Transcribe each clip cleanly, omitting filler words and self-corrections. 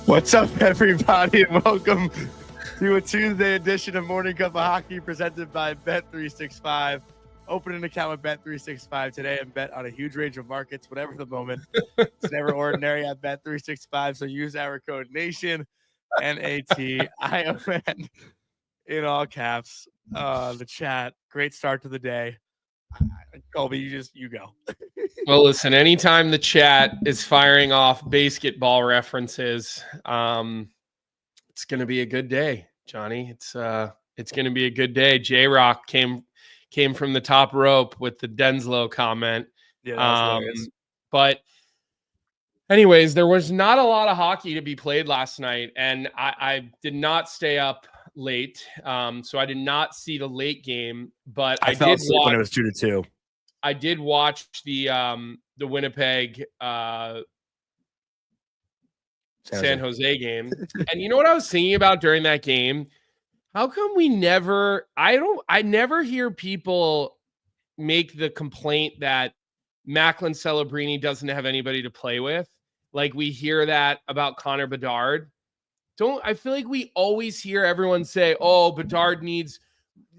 What's up, everybody, and welcome to a Tuesday edition of Morning Cup of Hockey presented by Bet365. Open an account with Bet365 today and bet on a huge range of markets, whatever the moment. It's never ordinary at Bet365, so use our code NATION, NATION, in all caps. The chat, great start to the day. Colby, you go. Well, listen, anytime the chat is firing off basketball references, it's going to be a good day, Johnny. It's going to be a good day. J-Rock came from the top rope with the Denslow comment. Yeah, but anyways, there was not a lot of hockey to be played last night, and I did not stay up late, so I did not see the late game, but I fell did asleep watch when it was 2-2. I did watch the Winnipeg San Jose game. And you know what I was thinking about during that game? How come I never hear people make the complaint that Macklin Celebrini doesn't have anybody to play with? Like we hear that about Connor Bedard. I feel like we always hear everyone say, "Oh, Bedard needs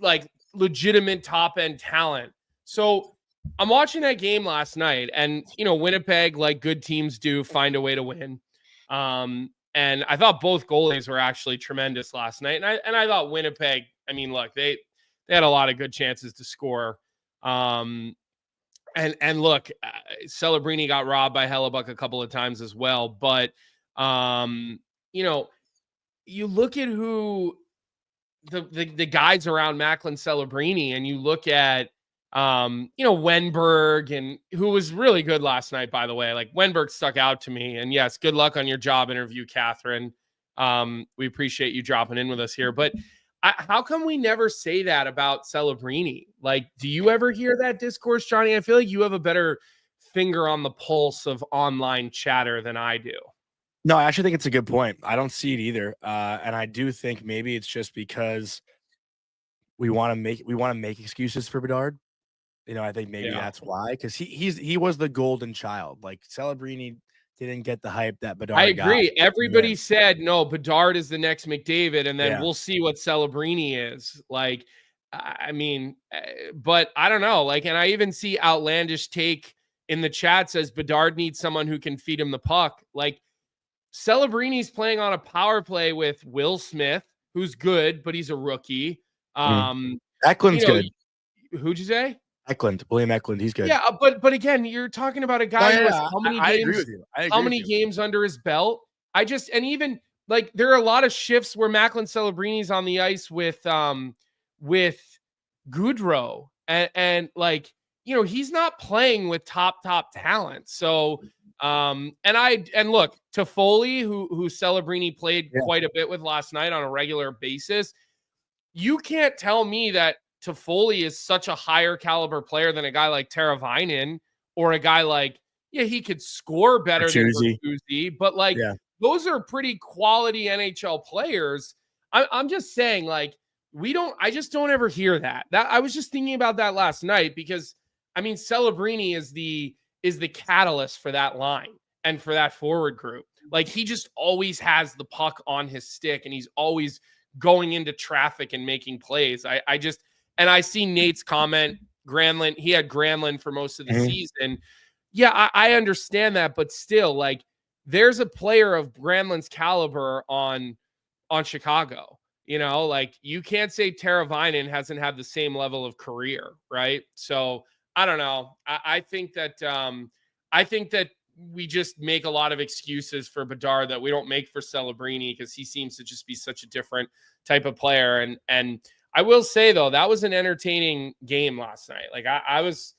like legitimate top end talent." So I'm watching that game last night, and Winnipeg, like good teams do, find a way to win. And I thought both goalies were actually tremendous last night, and I thought Winnipeg. I mean, look, they had a lot of good chances to score. And look, Celebrini got robbed by Hellebuck a couple of times as well, but you look at who the guys around Macklin Celebrini, and you look at Wenberg, and who was really good last night, by the way. Like Wenberg stuck out to me, and yes, good luck on your job interview, Catherine. We appreciate you dropping in with us here, but how come we never say that about Celebrini? Like, do you ever hear that discourse, Johnny? I feel like you have a better finger on the pulse of online chatter than I do. No, I actually think it's a good point. I don't see it either. And I do think maybe it's just because we want to make excuses for Bedard. I think maybe that's why, because he was the golden child. Like Celebrini didn't get the hype that Bedard got. I agree. Everybody said, no, Bedard is the next McDavid, and then we'll see what Celebrini is. Like, I mean, but I don't know. Like, and I even see Outlandish Take in the chat says Bedard needs someone who can feed him the puck. Like, Celebrini's playing on a power play with Will Smith, who's good, but he's a rookie. Eklund's good. Who'd you say? William Eklund, he's good. Yeah, but again, you're talking about a guy who has how many games? I agree with you. How many games under his belt? And even like there are a lot of shifts where Macklin Celebrini's on the ice with Goudreau, and like he's not playing with top talent. So and look, Toffoli, who Celebrini played quite a bit with last night on a regular basis. You can't tell me that Toffoli is such a higher caliber player than a guy like Teravainen, or a guy like, he could score better than Bertuzzi, but those are pretty quality NHL players. I'm just saying, like, I just don't ever hear that. I was just thinking about that last night, because I mean, Celebrini is the catalyst for that line and for that forward group. Like, he just always has the puck on his stick, and he's always going into traffic and making plays. And I see Nate's comment, Granlund, he had Granlund for most of the season. Yeah, I understand that, but still, like, there's a player of Granlund's caliber on Chicago. Like, you can't say Teravainen hasn't had the same level of career, right? So I don't know. I think that we just make a lot of excuses for Bedard that we don't make for Celebrini, because he seems to just be such a different type of player. And I will say, though, that was an entertaining game last night. Like, I was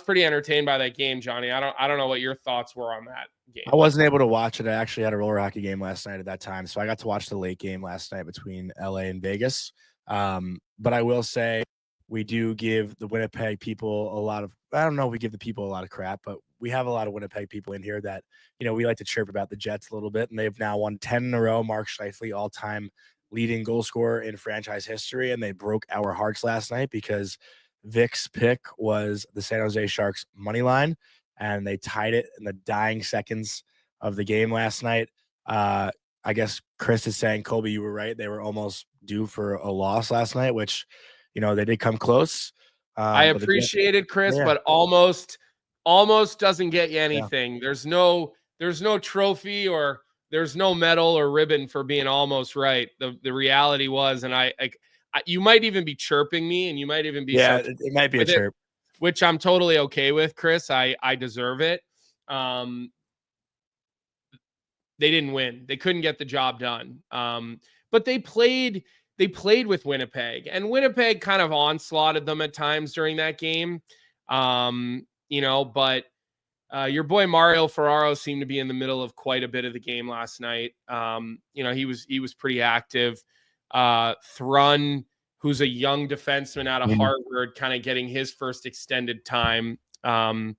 pretty entertained by that game, Johnny. I don't know what your thoughts were on that game. I wasn't able to watch it. I actually had a roller hockey game last night at that time, so I got to watch the late game last night between LA and Vegas. But I will say, we do give the Winnipeg people a lot of, I don't know if we give the people a lot of crap, but we have a lot of Winnipeg people in here that, we like to chirp about the Jets a little bit, and they've now won 10 in a row. Mark Scheifele, all-time leading goal scorer in franchise history, and they broke our hearts last night because Vic's pick was the San Jose Sharks money line, and they tied it in the dying seconds of the game last night. I guess Chris is saying, Colby, you were right. They were almost due for a loss last night, which, they did come close. I appreciate it, Chris, but almost doesn't get you anything. There's no trophy or there's no medal or ribbon for being almost right. The reality was, and you might even be chirping me, and you might even be it might be a chirp, which I'm totally okay with, Chris. I deserve it. They didn't win. They couldn't get the job done. But they played with Winnipeg, and Winnipeg kind of onslaughted them at times during that game. But your boy Mario Ferraro seemed to be in the middle of quite a bit of the game last night. He was pretty active. Thrun, who's a young defenseman out of Harvard, kind of getting his first extended time. In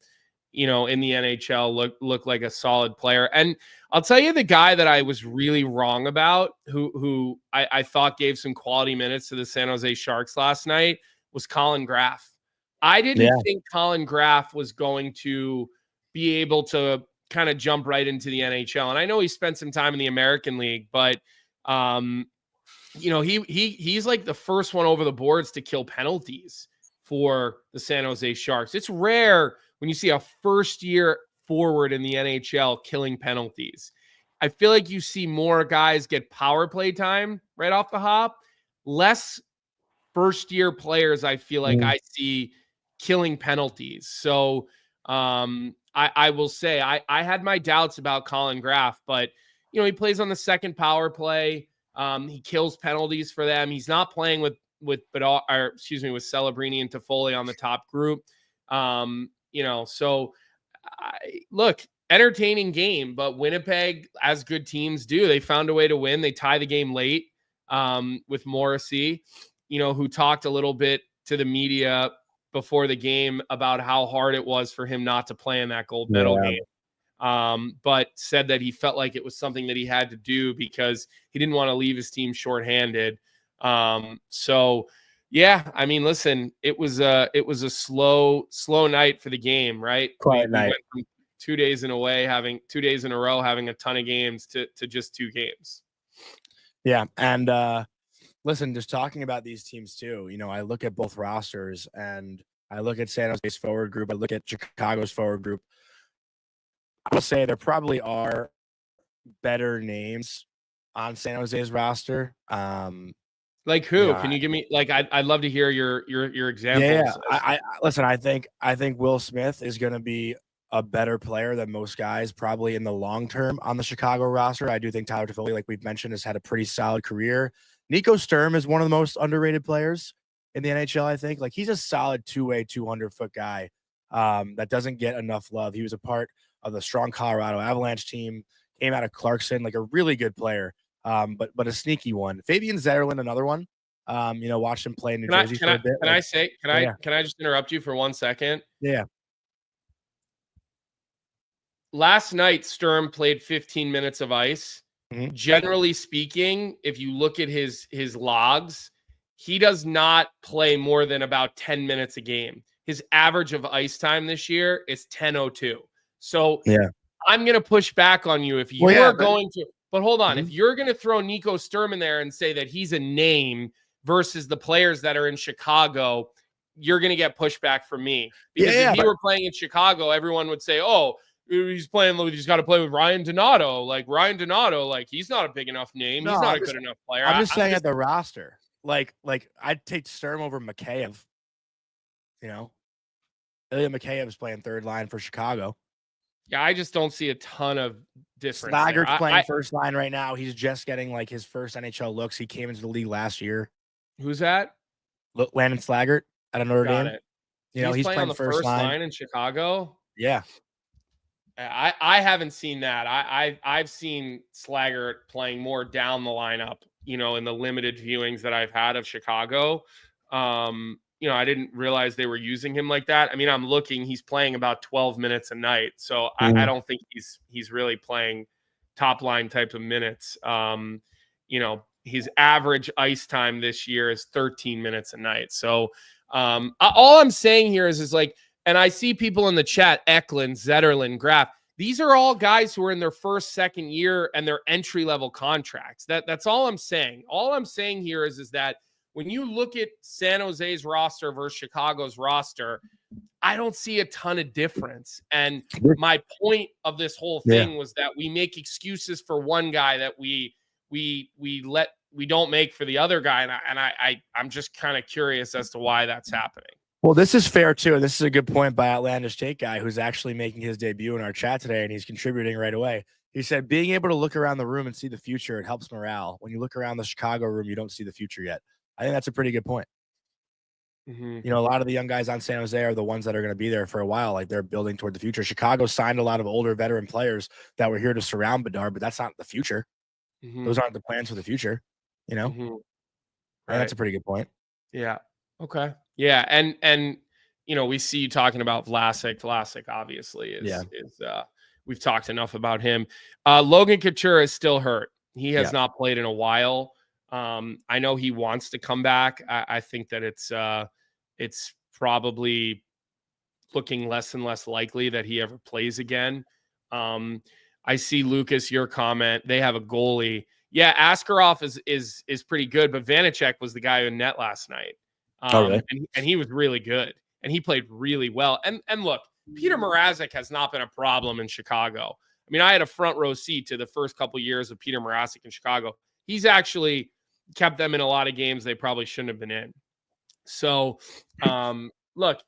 the NHL, looked like a solid player. And I'll tell you the guy that I was really wrong about, who I thought gave some quality minutes to the San Jose Sharks last night, was Colin Graff. I didn't think Colin Graff was going to be able to kind of jump right into the NHL. And I know he spent some time in the American League, but he's like the first one over the boards to kill penalties for the San Jose Sharks. It's rare when you see a first-year forward in the NHL killing penalties. I feel like you see more guys get power play time right off the hop. Less first-year players, I feel like I see killing penalties. So I will say I had my doubts about Colin Graff, but he plays on the second power play. He kills penalties for them. He's not playing with Bedard, with Celebrini and Toffoli on the top group. So look, entertaining game, but Winnipeg, as good teams do, they found a way to win. They tie the game late with Morrissey, who talked a little bit to the media before the game about how hard it was for him not to play in that gold medal game. But said that he felt like it was something that he had to do because he didn't want to leave his team shorthanded. Yeah, I mean, listen, it was a slow night for the game, right? Quiet night. Went from 2 days in a row, having a ton of games to just 2 games. Yeah. And listen, just talking about these teams too, I look at both rosters and I look at San Jose's forward group. I look at Chicago's forward group. I will say there probably are better names on San Jose's roster. Like who? Can you give me I'd love to hear your examples. Yeah. I listen, I think Will Smith is going to be a better player than most guys probably in the long term on the Chicago roster. I do think Tyler Toffoli, like we've mentioned, has had a pretty solid career. Nico Sturm is one of the most underrated players in the NHL, I think. Like he's a solid two-way 200-foot guy that doesn't get enough love. He was a part of the strong Colorado Avalanche team, came out of Clarkson, like a really good player. But a sneaky one. Fabian Zetterlund, another one. Watched him play in New Jersey for a bit. Can I just interrupt you for 1 second? Yeah. Last night, Sturm played 15 minutes of ice. Mm-hmm. Generally speaking, if you look at his logs, he does not play more than about 10 minutes a game. His average of ice time this year is 10:02. So yeah. I'm going to push back on you if you are going to. But hold on, if you're going to throw Nico Sturm in there and say that he's a name versus the players that are in Chicago, you're going to get pushback from me. Because if he were playing in Chicago, everyone would say, oh, he's got to play with Ryan Donato. Like, Ryan Donato, like, he's not a big enough name. He's not a good enough player. I'm just saying at the roster. Like I'd take Sturm over Mikheyev. Ilya Mikheyev's playing third line for Chicago. Yeah, I just don't see a ton of difference. Slager's playing first line right now. He's just getting like his first NHL looks. He came into the league last year. Who's that? Landon Slaggert out of Notre Dame. He's playing on the first line in Chicago. Yeah. I haven't seen that. I've seen Slaggert playing more down the lineup, in the limited viewings that I've had of Chicago. I didn't realize they were using him like that. I mean, I'm looking, he's playing about 12 minutes a night. So I don't think he's really playing top line type of minutes. His average ice time this year is 13 minutes a night. So all I'm saying here is like, and I see people in the chat, Eklund, Zetterlund, Graff, these are all guys who are in their first, second year and their entry-level contracts. That's all I'm saying. All I'm saying here is that when you look at San Jose's roster versus Chicago's roster, I don't see a ton of difference. And my point of this whole thing was that we make excuses for one guy that we don't make for the other guy. And I'm just kind of curious as to why that's happening. Well, this is fair too. And this is a good point by Outlandish Take Guy, who's actually making his debut in our chat today, and he's contributing right away. He said, being able to look around the room and see the future, it helps morale. When you look around the Chicago room, you don't see the future yet. I think that's a pretty good point. You know, a lot of the young guys on San Jose are the ones that are going to be there for a while. Like, they're building toward the future. Chicago signed a lot of older veteran players that were here to surround Bedard, but that's not the future. Those aren't the plans for the future, you know? Right. That's a pretty good point. Yeah. Okay. Yeah. And you know, we see you talking about Vlasic. Vlasic obviously is we've talked enough about him. Logan Couture is still hurt. He has not played in a while. I know he wants to come back. I think that it's probably looking less and less likely that he ever plays again. I see, Lucas, your comment. They have a goalie. Yeah, Askarov is pretty good, but Vanacek was the guy in net last night. And he was really good, and he played really well. And look, Peter Mrazek has not been a problem in Chicago. I mean, I had a front row seat to the first couple years of Peter Mrazek in Chicago. He's actually kept them in a lot of games they probably shouldn't have been in. So, look,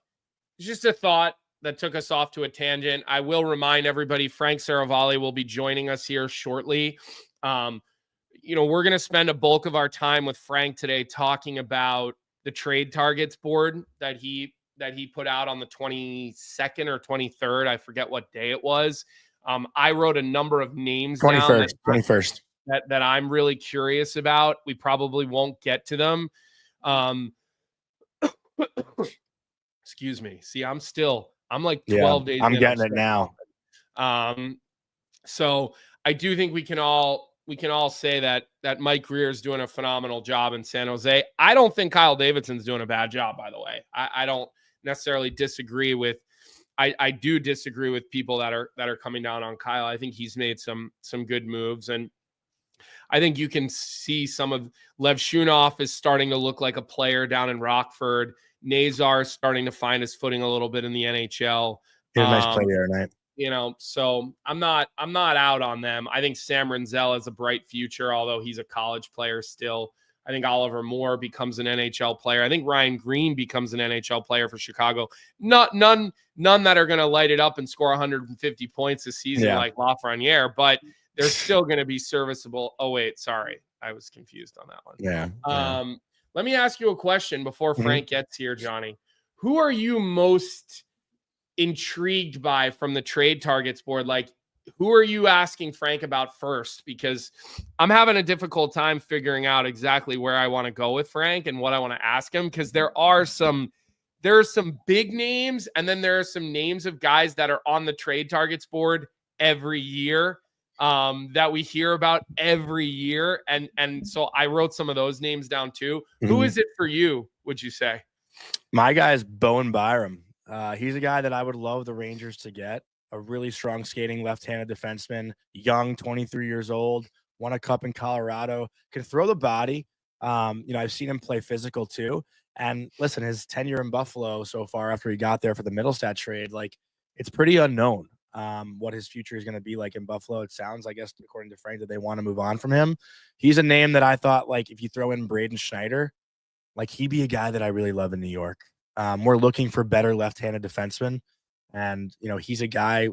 it's just a thought that took us off to a tangent. I will remind everybody, Frank Seravalli will be joining us here shortly. You know, we're going to spend a bulk of our time with Frank today talking about the trade targets board that he put out on the 22nd or 23rd. I forget what day it was. I wrote a number of names 21st. That I'm really curious about. We probably won't get to them. Excuse me. See, I'm like 12 days. I'm getting it now. So I do think we can all say that Mike Greer is doing a phenomenal job in San Jose. I don't think Kyle Davidson's doing a bad job, by the way. I don't necessarily disagree with. I do disagree with people that are coming down on Kyle. I think he's made some good moves, and I think you can see some of Lev Shunov is starting to look like a player down in Rockford. Nazar is starting to find his footing a little bit in the NHL. He had a nice play there tonight. You know, so I'm not out on them. I think Sam Renzel has a bright future, although he's a college player still. I think Oliver Moore becomes an NHL player. I think Ryan Green becomes an NHL player for Chicago. None that are going to light it up and score 150 points this season like Lafreniere, but they're still going to be serviceable. Oh, wait, sorry. I was confused on that one. Yeah. Let me ask you a question before Frank gets here, Johnny. Who are you most intrigued by from the trade targets board? Like, who are you asking Frank about first? Because I'm having a difficult time figuring out exactly where I want to go with Frank and what I want to ask him, because there are some big names, and then there are some names of guys that are on the trade targets board every year that we hear about every year. And so I wrote some of those names down too. Who is it for you, would you say? My guy is Bowen Byram. He's a guy that I would love the Rangers to get. A really strong skating left-handed defenseman, young, 23 years old, won a cup in Colorado, can throw the body. You know, I've seen him play physical too. And listen, his tenure in Buffalo so far after he got there for the Middlestat trade, like, it's pretty unknown what his future is going to be like in Buffalo. It sounds, I guess, according to Frank, that they want to move on from him. He's a name that I thought, like, if you throw in Braden Schneider, like, he'd be a guy that I really love in New York. We're looking for better left-handed defensemen. And, you know, he's a guy,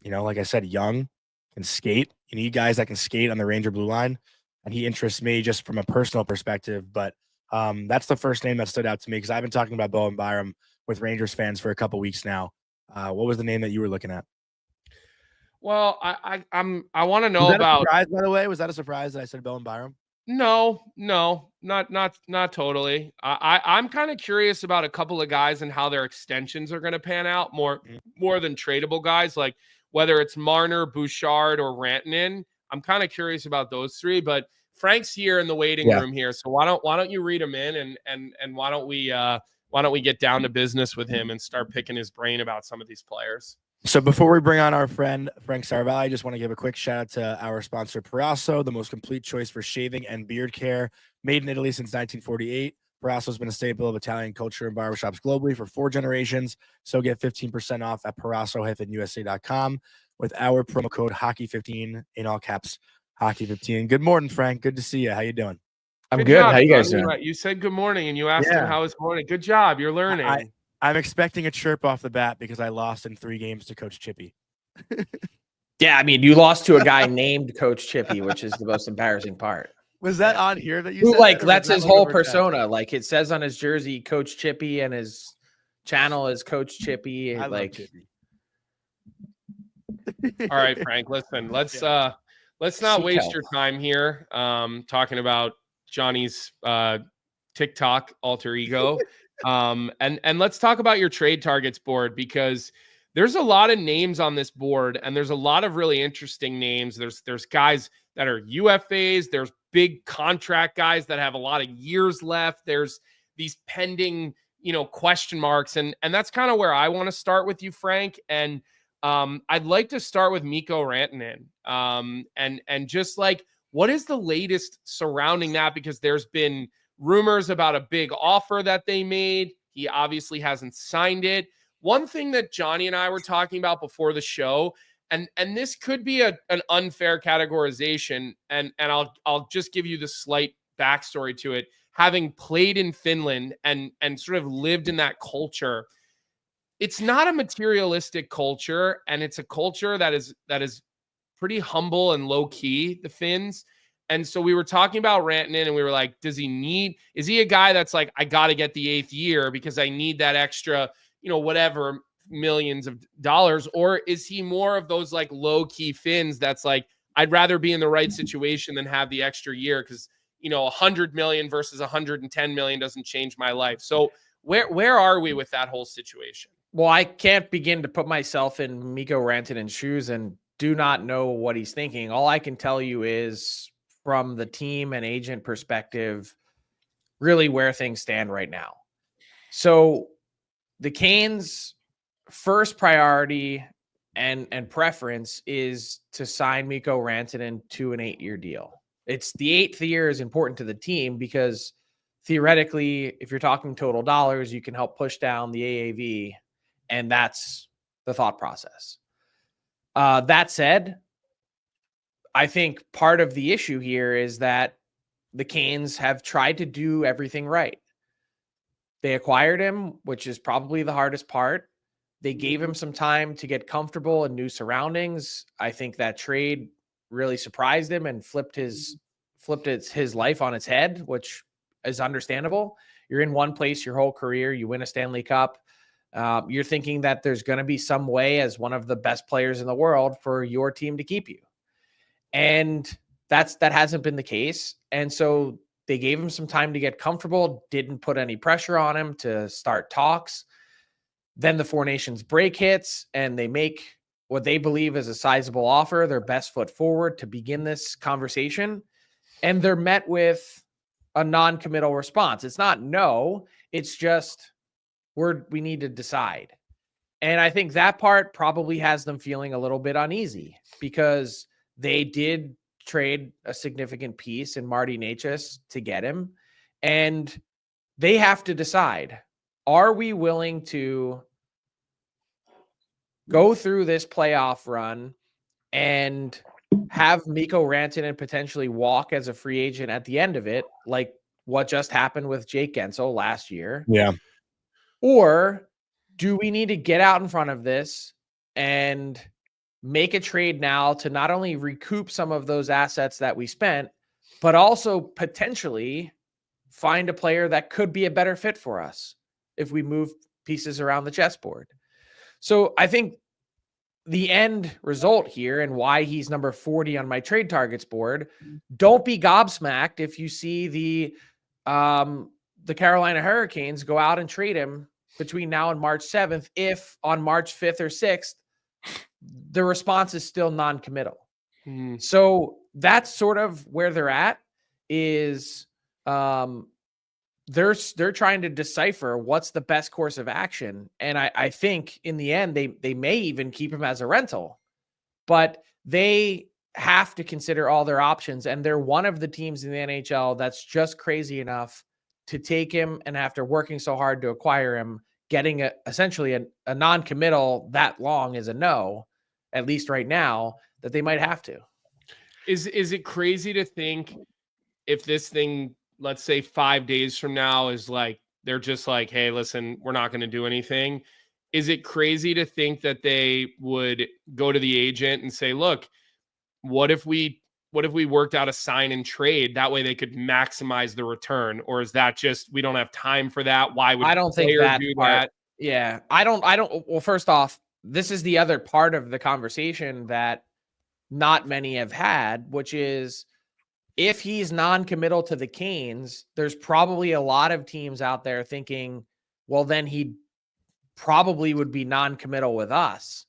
you know, like I said, young, can skate. You need guys that can skate on the Ranger blue line. And he interests me just from a personal perspective. But that's the first name that stood out to me, because I've been talking about Bowen Byram with Rangers fans for a couple weeks now. What was the name that you were looking at? Well, I want to know about. Surprise, by the way, was that a surprise that I said Bowen Byram? No, not totally. I'm kind of curious about a couple of guys and how their extensions are going to pan out more than tradable guys, like whether it's Marner, Bouchard, or Rantanen. I'm kind of curious about those three, but Frank's here in the waiting room here. So why don't you read him in, and why don't we get down to business with him and start picking his brain about some of these players? So before we bring on our friend Frank Seravalli, I just want to give a quick shout out to our sponsor Proraso, the most complete choice for shaving and beard care. Made in Italy since 1948. Proraso has been a staple of Italian culture and barbershops globally for 4 generations. So get 15% off at Proraso-USA.com with our promo code Hockey15 in all caps, Hockey15. Good morning, Frank. Good to see you. How you doing? I'm good. Job, how you guys Johnny. doing? You said good morning, and you asked him how his morning. Good job. You're learning. I'm expecting a chirp off the bat because I lost in 3 games to Coach Chippy. Yeah, I mean, you lost to a guy named Coach Chippy, which is the most embarrassing part. Was that on here that you said? That's his whole persona. Like, it says on his jersey, Coach Chippy, and his channel is Coach Chippy. I love Chippy. All right, Frank, listen, let's not waste your time here talking about Johnny's TikTok alter ego. And let's talk about your trade targets board, because there's a lot of names on this board, and there's a lot of really interesting names. There's guys that are UFAs, there's big contract guys that have a lot of years left. There's these pending, question marks, and that's kind of where I want to start with you, Frank. And I'd like to start with Mikko Rantanen. And just like, what is the latest surrounding that? Because there's been rumors about a big offer that they made. He obviously hasn't signed it. One thing that Johnny and I were talking about before the show, and this could be an unfair categorization, and I'll just give you the slight backstory to it. Having played in Finland and sort of lived in that culture, it's not a materialistic culture, and it's a culture that is pretty humble and low key, the Finns. And so we were talking about Rantanen, and we were like, is he a guy that's like, I got to get the 8th year because I need that extra, whatever millions of dollars? Or is he more of those like low key Finns that's like, I'd rather be in the right situation than have the extra year, because, 100 million versus 110 million doesn't change my life. So where are we with that whole situation? Well, I can't begin to put myself in Mikko Rantanen's shoes and do not know what he's thinking. All I can tell you is, from the team and agent perspective, really where things stand right now. So the Canes' first priority and preference is to sign Mikko Rantanen to an 8-year deal. It's the 8th year is important to the team because theoretically, if you're talking total dollars, you can help push down the AAV, and that's the thought process. That said, I think part of the issue here is that the Canes have tried to do everything right. They acquired him, which is probably the hardest part. They gave him some time to get comfortable in new surroundings. I think that trade really surprised him and flipped his life on its head, which is understandable. You're in one place your whole career, you win a Stanley Cup. You're thinking that there's going to be some way, as one of the best players in the world, for your team to keep you. And that hasn't been the case. And so they gave him some time to get comfortable, didn't put any pressure on him to start talks. Then the Four Nations break hits, and they make what they believe is a sizable offer, their best foot forward to begin this conversation. And they're met with a non-committal response. It's not no, it's just we need to decide. And I think that part probably has them feeling a little bit uneasy, because they did trade a significant piece in Marty Necas to get him. And they have to decide, are we willing to go through this playoff run and have Mikko Rantanen potentially walk as a free agent at the end of it, like what just happened with Jake Guentzel last year? Yeah. Or do we need to get out in front of this and make a trade now to not only recoup some of those assets that we spent, but also potentially find a player that could be a better fit for us if we move pieces around the chessboard? So I think the end result here, and why he's number 40 on my trade targets board, don't be gobsmacked if you see the Carolina Hurricanes go out and trade him between now and March 7th, if on March 5th or 6th, the response is still non-committal. So that's sort of where they're at, is they're trying to decipher what's the best course of action. And I think in the end, they may even keep him as a rental, but they have to consider all their options. And they're one of the teams in the NHL that's just crazy enough to take him, and after working so hard to acquire him, getting essentially a non-committal that long is a no, at least right now, that they might have to. Is it crazy to think if this thing, let's say 5 days from now, is like, they're just like, hey, listen, we're not going to do anything. Is it crazy to think that they would go to the agent and say, look, what if we worked out a sign and trade? That way they could maximize the return. Or is that just, we don't have time for that? Why would I don't think that do part, that? Yeah, I don't. Well, first off, this is the other part of the conversation that not many have had, which is, if he's non-committal to the Canes, there's probably a lot of teams out there thinking, well, then he probably would be non-committal with us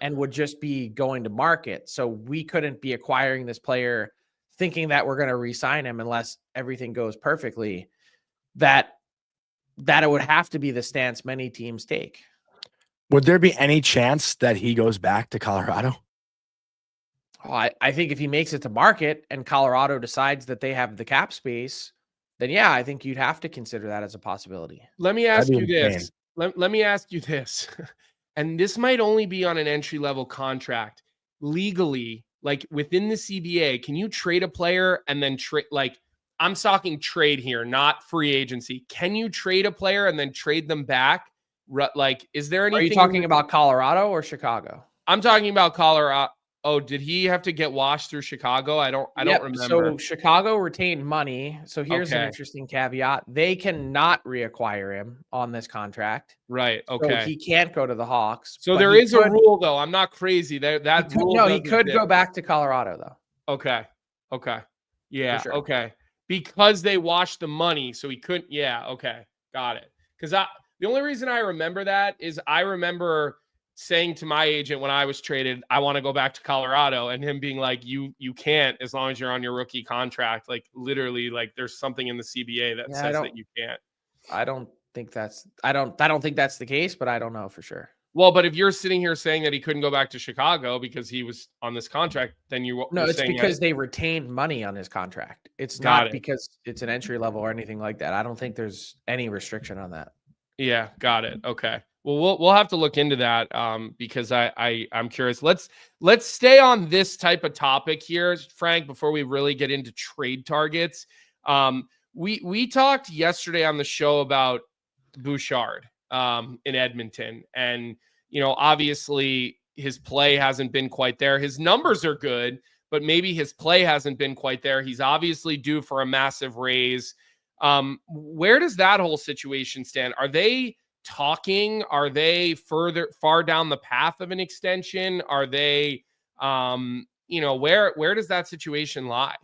and would just be going to market. So we couldn't be acquiring this player thinking that we're going to re-sign him unless everything goes perfectly. That it would have to be the stance many teams take. Would there be any chance that he goes back to Colorado? Oh, I think if he makes it to market and Colorado decides that they have the cap space, then yeah, I think you'd have to consider that as a possibility. Let me ask you this. Let me ask you this. And this might only be on an entry-level contract. Legally, like within the CBA, can you trade a player and then trade, like, I'm talking trade here, not free agency. Can you trade a player and then trade them back? Like, is there anything? Are you talking about Colorado or Chicago? I'm talking about Colorado. Oh, did he have to get washed through Chicago? I don't remember. So Chicago retained money. So here's an interesting caveat. They cannot reacquire him on this contract. Right. Okay. So he can't go to the Hawks. So there is a rule, though. I'm not crazy. That rule. No, he could go back to Colorado, though. Okay. Yeah. Sure. Okay. Because they washed the money, so he couldn't. Yeah. Okay. Got it. Because the only reason I remember that is I remember saying to my agent when I was traded, I want to go back to Colorado, and him being like, you can't, as long as you're on your rookie contract. Like, literally, like, there's something in the CBA that says that you can't. I don't think that's the case, but I don't know for sure. Well, but if you're sitting here saying that he couldn't go back to Chicago because he was on this contract, then it's because they retained money on his contract. It's not because it's an entry level or anything like that. I don't think there's any restriction on that. Yeah, got it. Okay. Well, we'll have to look into that because I'm curious. Let's stay on this type of topic here, Frank, before we really get into trade targets. We talked yesterday on the show about Bouchard in Edmonton, and obviously his play hasn't been quite there. His numbers are good, but maybe his play hasn't been quite there. He's obviously due for a massive raise. Where does that whole situation stand? Are they talking? Are they far down the path of an extension? Are they, where does that situation lie?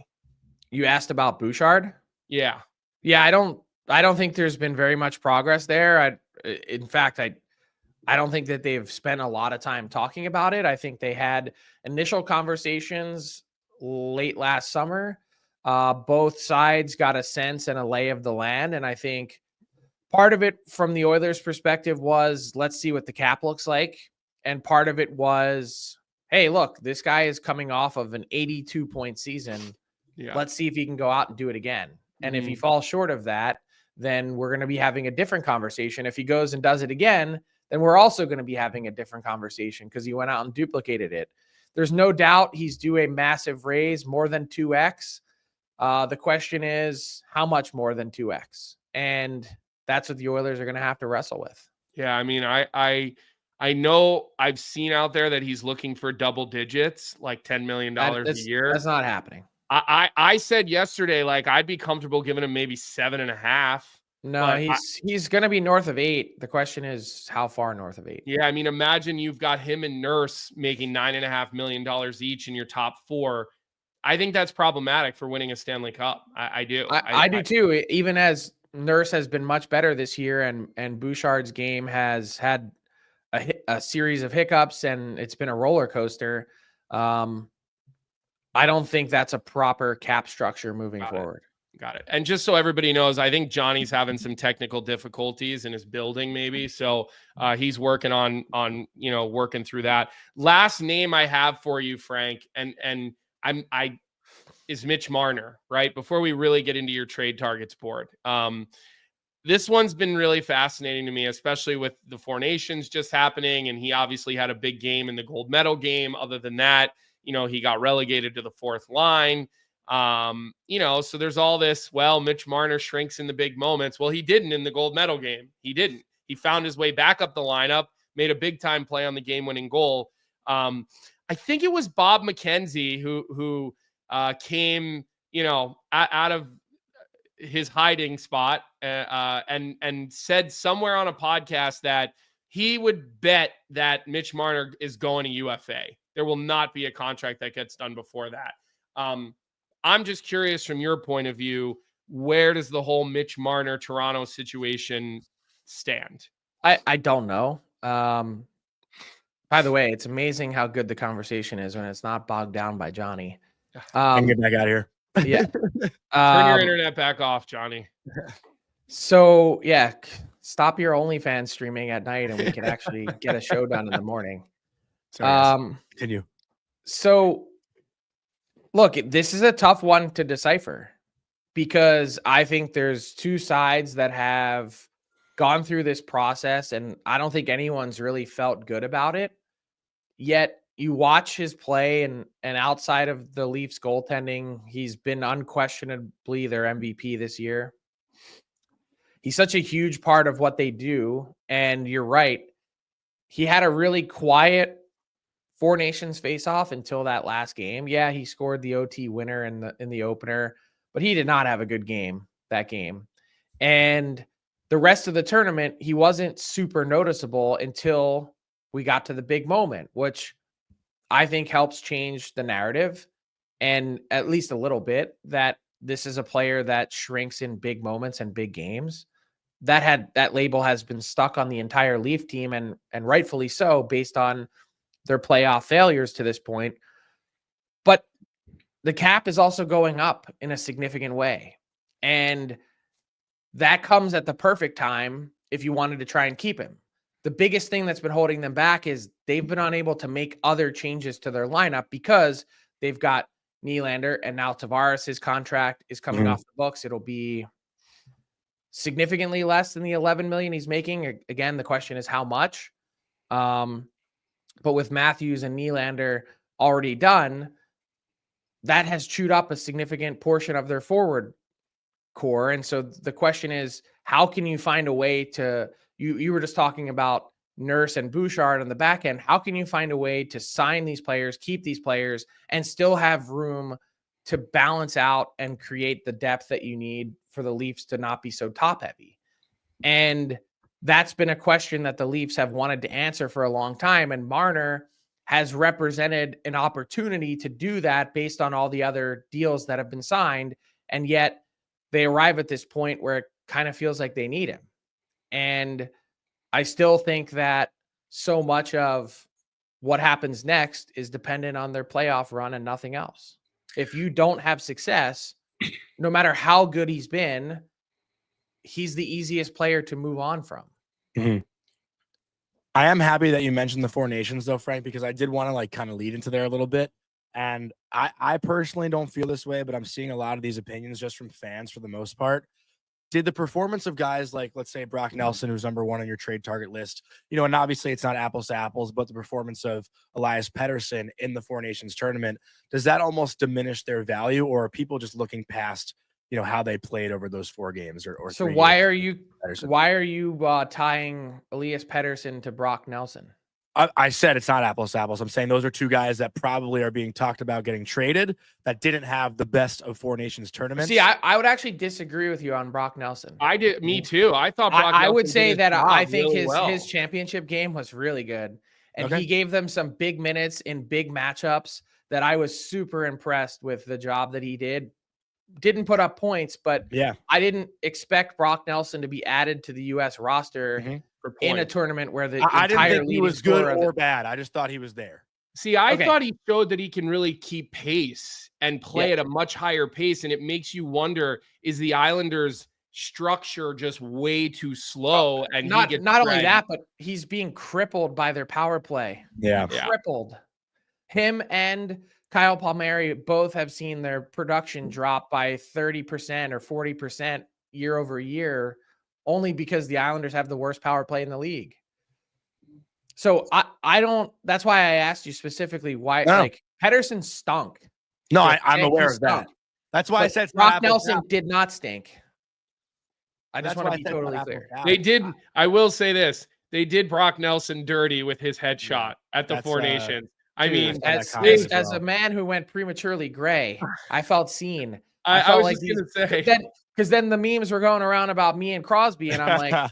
You asked about Bouchard? Yeah. I don't think there's been very much progress there. In fact, I don't think that they've spent a lot of time talking about it. I think they had initial conversations late last summer. Both sides got a sense and a lay of the land. And I think part of it from the Oilers' perspective was, let's see what the cap looks like. And part of it was, hey, look, this guy is coming off of an 82-point season. Yeah. Let's see if he can go out and do it again. And if he falls short of that, then we're going to be having a different conversation. If he goes and does it again, then we're also going to be having a different conversation because he went out and duplicated it. There's no doubt he's due a massive raise, more than 2x. The question is, how much more than 2x? And that's what the Oilers are going to have to wrestle with. Yeah, I mean, I know I've seen out there that he's looking for double digits, like $10 million a year. That's not happening. I said yesterday, like, I'd be comfortable giving him maybe 7.5. No, he's going to be north of 8. The question is, how far north of 8? Yeah, I mean, imagine you've got him and Nurse making $9.5 million each in your top 4. I think that's problematic for winning a Stanley Cup. I do. I do too. Even as Nurse has been much better this year, and Bouchard's game has had a series of hiccups, and it's been a roller coaster. I don't think that's a proper cap structure moving forward. Got it. And just so everybody knows, I think Johnny's having some technical difficulties in his building, maybe. So he's working on working through that. Last name I have for you, Frank, and is Mitch Marner, right? Before we really get into your trade targets board. This one's been really fascinating to me, especially with the Four Nations just happening. And he obviously had a big game in the gold medal game. Other than that, he got relegated to the fourth line. So there's all this, Mitch Marner shrinks in the big moments. Well, he didn't in the gold medal game. He didn't. He found his way back up the lineup, made a big time play on the game-winning goal. I think it was Bob McKenzie who came, out of his hiding spot and said somewhere on a podcast that he would bet that Mitch Marner is going to UFA. There will not be a contract that gets done before that. I'm just curious from your point of view, where does the whole Mitch Marner Toronto situation stand? I don't know. By the way, it's amazing how good the conversation is when it's not bogged down by Johnny. I can get back out of here. Yeah. Turn your internet back off, Johnny. So yeah, stop your OnlyFans streaming at night and we can actually get a show done in the morning. Sorry, continue. So look, this is a tough one to decipher because I think there's two sides that have gone through this process and I don't think anyone's really felt good about it. Yet you watch his play and outside of the Leafs goaltending, he's been unquestionably their MVP this year. He's such a huge part of what they do. And you're right. He had a really quiet Four Nations face-off until that last game. Yeah, he scored the OT winner in the opener, but he did not have a good game that game. And the rest of the tournament, he wasn't super noticeable until we got to the big moment, which I think helps change the narrative and at least a little bit that this is a player that shrinks in big moments and big games. That label has been stuck on the entire Leaf team and rightfully so based on their playoff failures to this point. But the cap is also going up in a significant way. And that comes at the perfect time if you wanted to try and keep him. The biggest thing that's been holding them back is they've been unable to make other changes to their lineup because they've got Nylander and now Tavares, his contract is coming off the books. It'll be significantly less than the $11 million he's making. Again, the question is how much. But with Matthews and Nylander already done, that has chewed up a significant portion of their forward core. And so the question is, how can you find a way to, you were just talking about Nurse and Bouchard on the back end. How can you find a way to sign these players, keep these players, and still have room to balance out and create the depth that you need for the Leafs to not be so top heavy? And that's been a question that the Leafs have wanted to answer for a long time. And Marner has represented an opportunity to do that based on all the other deals that have been signed. And yet they arrive at this point where it kind of feels like they need him. And I still think that so much of what happens next is dependent on their playoff run and nothing else. If you don't have success, no matter how good he's been, he's the easiest player to move on from. Mm-hmm. I am happy that you mentioned the Four Nations though, Frank, because I did want to kind of lead into there a little bit. And I personally don't feel this way, but I'm seeing a lot of these opinions just from fans for the most part. Did the performance of guys like, let's say, Brock Nelson, who's number one on your trade target list, and obviously it's not apples to apples, but the performance of Elias Pettersson in the Four Nations tournament, does that almost diminish their value, or are people just looking past, how they played over those 4 games or so why are you tying Elias Pettersson to Brock Nelson? I said it's not apples to apples. I'm saying those are 2 guys that probably are being talked about getting traded that didn't have the best of Four Nations tournaments. See, I would actually disagree with you on Brock Nelson. I did. Me too. I thought Brock I would say that I think really his championship game was really good. And he gave them some big minutes in big matchups that I was super impressed with the job that he did. Didn't put up points, but yeah, I didn't expect Brock Nelson to be added to the U.S. roster in a tournament where the I didn't think he was good or bad. I just thought he was there. See, I thought he showed that he can really keep pace and play at a much higher pace. And it makes you wonder, is the Islanders' structure just way too slow? And not only that, but he's being crippled by their power play. Yeah. Crippled. Him and Kyle Palmieri both have seen their production drop by 30% or 40% year over year, only because the Islanders have the worst power play in the league. So I don't, that's why I asked you specifically why, like, Pedersen stunk. No, I'm aware of that. That's why I said Brock Nelson did not stink. I just want to be totally clear. They did. I will say this. They did Brock Nelson dirty with his headshot at the Four Nations. I mean, as a man who went prematurely gray, I felt seen. I was like, just going to say. Because then the memes were going around about me and Crosby, and I'm like,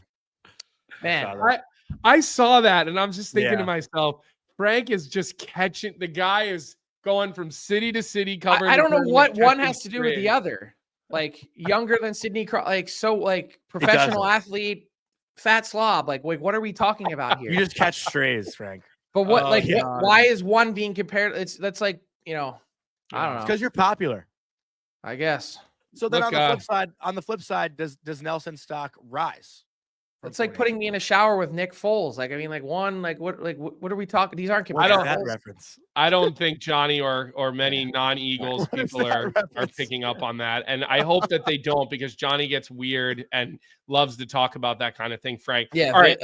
man. I saw that, and I'm just thinking to myself, Frank is just catching. The guy is going from city to city covering. I don't know what one has to do with the other. Like, younger than Sidney professional athlete, fat slob. Like, what are we talking about here? You just catch strays, Frank. But why is one being compared? That's like, I don't know. It's because you're popular, I guess. So then on the flip side, does Nelson stock rise? It's like putting me in a shower with Nick Foles. Like, I mean, what are we talking? These aren't reference. I don't think Johnny or many non-Eagles people are picking up on that. And I hope that they don't, because Johnny gets weird and loves to talk about that kind of thing, Frank. Yeah. All right.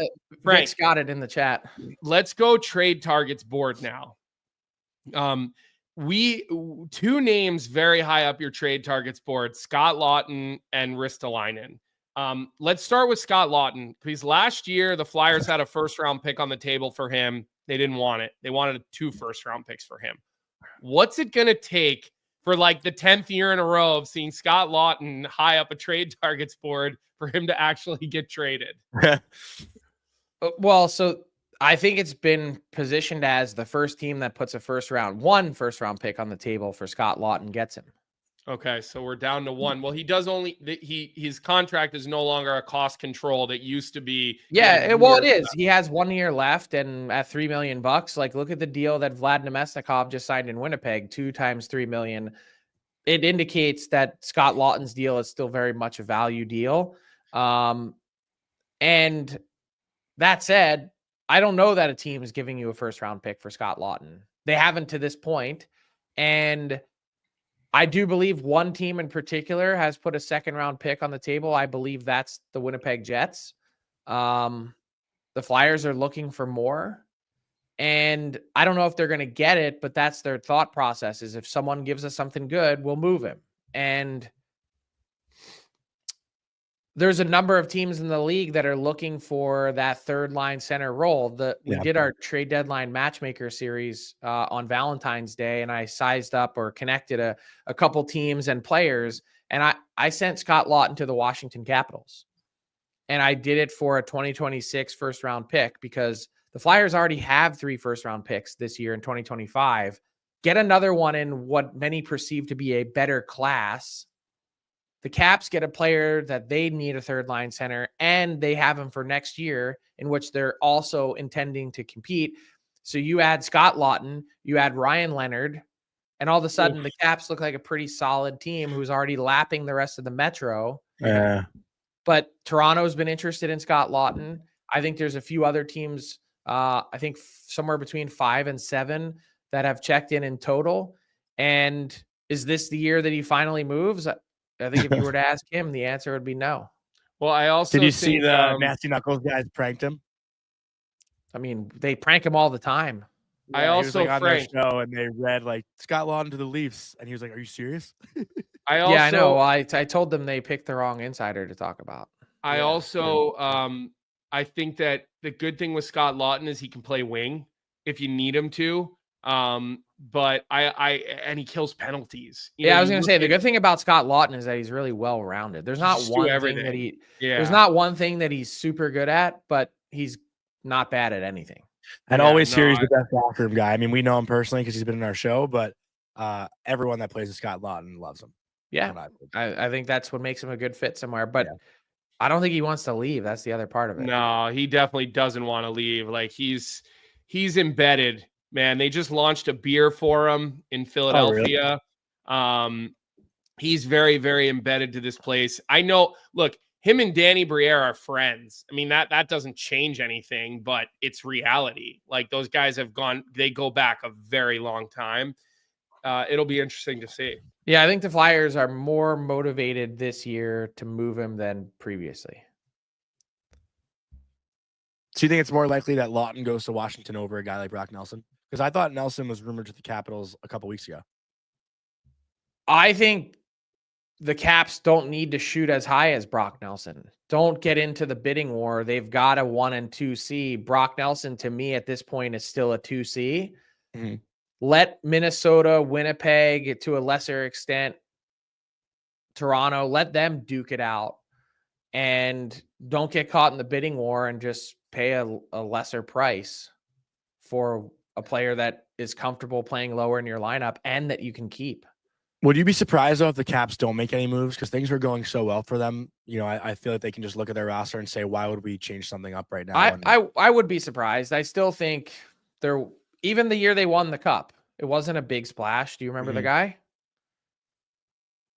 Frank's got it in the chat. Let's go trade targets board now. Two names very high up your trade targets board, Scott Laughton and Ristolainen. Let's start with Scott Laughton, because last year the Flyers had a first-round pick on the table for him. They didn't want it. They wanted 2 first-round picks for him. What's it going to take for like the 10th year in a row of seeing Scott Laughton high up a trade targets board for him to actually get traded? Well, so I think it's been positioned as the first team that puts one first-round pick on the table for Scott Laughton gets him. Okay, so we're down to 1. Well, he does his contract is no longer a cost control that used to be. Yeah, it is. He has 1 year left, and at $3 million, like, look at the deal that Vlad Nemesnikov just signed in Winnipeg, 2 times $3 million. It indicates that Scott Laughton's deal is still very much a value deal. And that said, I don't know that a team is giving you a first round pick for Scott Laughton. They haven't to this point, and I do believe one team in particular has put a second-round pick on the table. I believe that's the Winnipeg Jets. The Flyers are looking for more, and I don't know if they're going to get it, but that's their thought process, is if someone gives us something good, we'll move him. And there's a number of teams in the league that are looking for that third-line center role. We did our trade deadline matchmaker series on Valentine's Day, and I sized up or connected a couple teams and players, and I sent Scott Laughton to the Washington Capitals. And I did it for a 2026 first-round pick, because the Flyers already have 3 first-round picks this year in 2025. Get another one in what many perceive to be a better class. The Caps get a player that they need a third-line center, and they have him for next year, in which they're also intending to compete. So you add Scott Laughton, you add Ryan Leonard, and all of a sudden the Caps look like a pretty solid team who's already lapping the rest of the Metro. Yeah. But Toronto's been interested in Scott Laughton. I think there's a few other teams, I think somewhere between 5 and 7 that have checked in total. And is this the year that he finally moves? I think if you were to ask him, the answer would be no. Well, I also did you see the Nasty Knuckles guys pranked him? I mean, they prank him all the time. Yeah, I also he was, like, on their show, and they read like Scott Laughton to the Leafs, and he was like, "Are you serious?" I know. I told them they picked the wrong insider to talk about. I think that the good thing with Scott Laughton is he can play wing if you need him to. But and he kills penalties. I was going to say, the good thing about Scott Laughton is that he's really well-rounded. There's not one thing there's not one thing that he's super good at, but he's not bad at anything. And always hear he's the best locker room guy. I mean, we know him personally because he's been in our show, but everyone that plays with Scott Laughton loves him. Yeah. I think that's what makes him a good fit somewhere, but I don't think he wants to leave. That's the other part of it. No, he definitely doesn't want to leave. Like, he's embedded man, they just launched a beer for him in Philadelphia. Oh, really? He's very, very embedded to this place. I know, look, him and Danny Briere are friends. I mean, that doesn't change anything, but it's reality. Like, those guys they go back a very long time. It'll be interesting to see. Yeah, I think the Flyers are more motivated this year to move him than previously. So you think it's more likely that Lawton goes to Washington over a guy like Brock Nelson? Because I thought Nelson was rumored to the Capitals a couple weeks ago. I think the Caps don't need to shoot as high as Brock Nelson. Don't get into the bidding war. They've got a 1 and 2C. Brock Nelson, to me, at this point, is still a 2C. Mm-hmm. Let Minnesota, Winnipeg, to a lesser extent, Toronto, let them duke it out. And don't get caught in the bidding war and just pay a lesser price for a player that is comfortable playing lower in your lineup and that you can keep. Would you be surprised, though, if the Caps don't make any moves? Because things are going so well for them. You know, I feel like they can just look at their roster and say, why would we change something up right now? I would be surprised. I still think even the year they won the Cup, it wasn't a big splash. Do you remember the guy?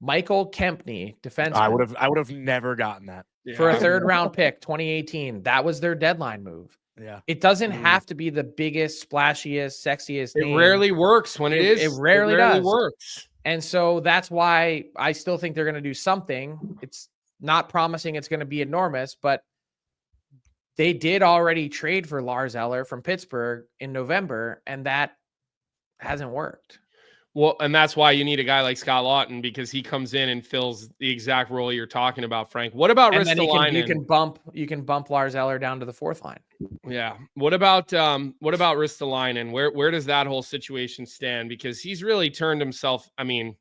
Michael Kempney, defenseman. I would have never gotten that. For a 3rd round pick, 2018. That was their deadline move. Yeah. It doesn't have to be the biggest, splashiest, sexiest It name. rarely works when it is. It rarely does. Works. And so that's why I still think they're going to do something. It's not promising it's going to be enormous, but they did already trade for Lars Eller from Pittsburgh in November, and that hasn't worked. Well, and that's why you need a guy like Scott Lawton, because he comes in and fills the exact role you're talking about, Frank. What about Ristolainen? You can bump Lars Eller down to the 4th line. Yeah. What about Ristolainen? Where does that whole situation stand? Because he's really turned himself. I mean,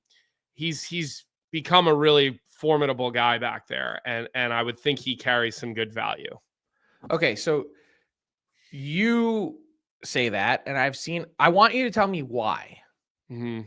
he's become a really formidable guy back there, and I would think he carries some good value. Okay, so you say that, and I want you to tell me why. Mm-hmm.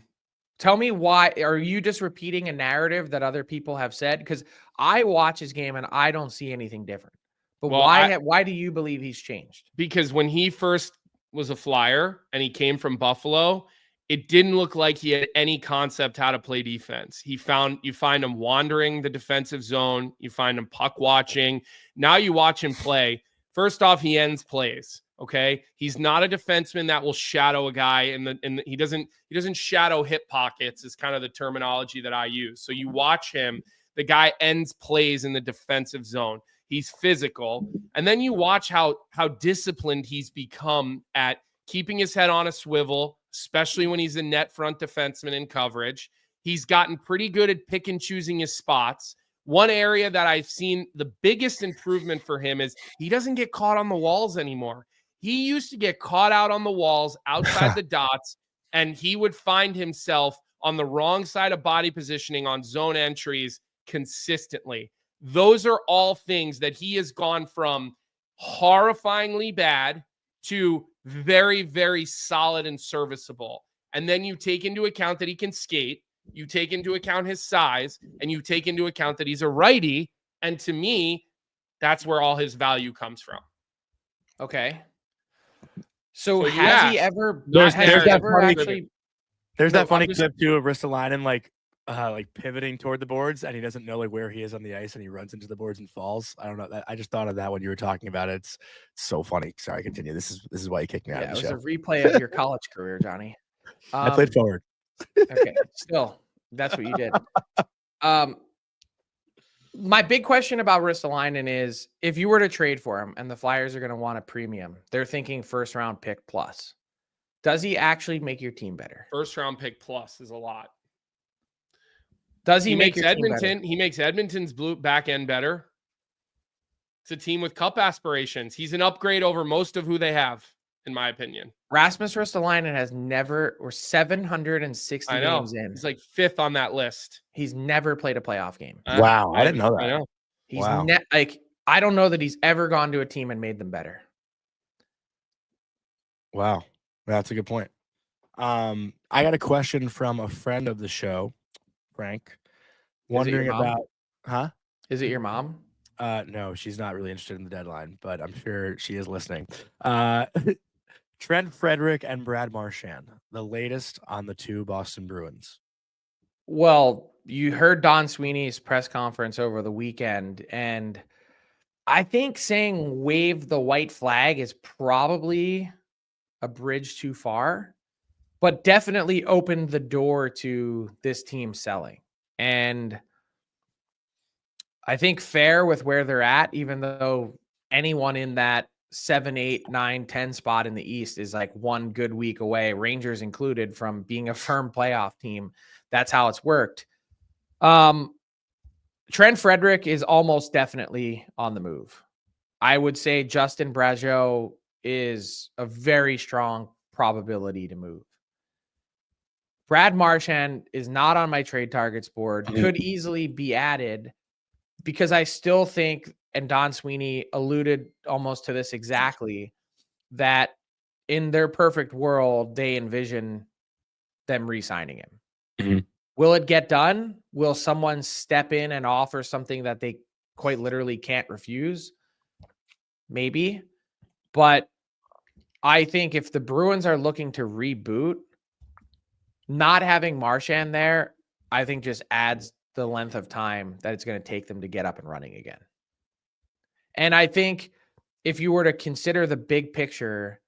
Tell me why. Are you just repeating a narrative that other people have said? Because I watch his game and I don't see anything different. But why do you believe he's changed? Because when he first was a Flyer and he came from Buffalo, it didn't look like he had any concept how to play defense. You find him wandering the defensive zone. You find him puck watching. Now you watch him play. First off, he ends plays. Okay. He's not a defenseman that will shadow a guy and he doesn't shadow hip pockets is kind of the terminology that I use. So you watch him, the guy ends plays in the defensive zone. He's physical. And then you watch how disciplined he's become at keeping his head on a swivel, especially when he's a net front defenseman in coverage. He's gotten pretty good at pick and choosing his spots. One area that I've seen the biggest improvement for him is he doesn't get caught on the walls anymore. He used to get caught out on the walls outside the dots, and he would find himself on the wrong side of body positioning on zone entries consistently. Those are all things that he has gone from horrifyingly bad to very, very solid and serviceable. And then you take into account that he can skate, you take into account his size, and you take into account that he's a righty. And to me, that's where all his value comes from. Okay. So has he ever? There's that funny clip too of Ristolainen like pivoting toward the boards, and he doesn't know like where he is on the ice, and he runs into the boards and falls. I don't know. I just thought of that when you were talking about it. It's so funny. Sorry, continue. This is why you kicked me out of the show. It was a replay of your college career, Johnny. I played forward. Okay, still, that's what you did. My big question about Ristolainen is, if you were to trade for him and the Flyers are going to want a premium, they're thinking 1st round pick plus. Does he actually make your team better? 1st round pick plus is a lot. Does he make Edmonton? He makes Edmonton's blue back end better. It's a team with cup aspirations. He's an upgrade over most of who they have, in my opinion. Rasmus Ristolainen has never, or 760 games in. He's like 5th on that list. He's never played a playoff game. Wow, I didn't know that. I know. He's I don't know that he's ever gone to a team and made them better. Wow, that's a good point. I got a question from a friend of the show, Frank, wondering about, Is it your mom? No, she's not really interested in the deadline, but I'm sure she is listening. Trent Frederick and Brad Marchand, the latest on the two Boston Bruins. Well, you heard Don Sweeney's press conference over the weekend, and I think saying wave the white flag is probably a bridge too far, but definitely opened the door to this team selling. And I think fair with where they're at, even though anyone in that 7, 8, 9, 10 spot in the East is like one good week away, Rangers included, from being a firm playoff team. That's how it's worked. Trent Frederick is almost definitely on the move. I would say Justin Brazeau is a very strong probability to move. Brad Marchand is not on my trade targets board, could easily be added, because I still think, and Don Sweeney alluded almost to this exactly, that in their perfect world, they envision them re-signing him. Mm-hmm. Will it get done? Will someone step in and offer something that they quite literally can't refuse? Maybe. But I think if the Bruins are looking to reboot, not having Marchand there, I think just adds the length of time that it's going to take them to get up and running again. And I think if you were to consider the big picture,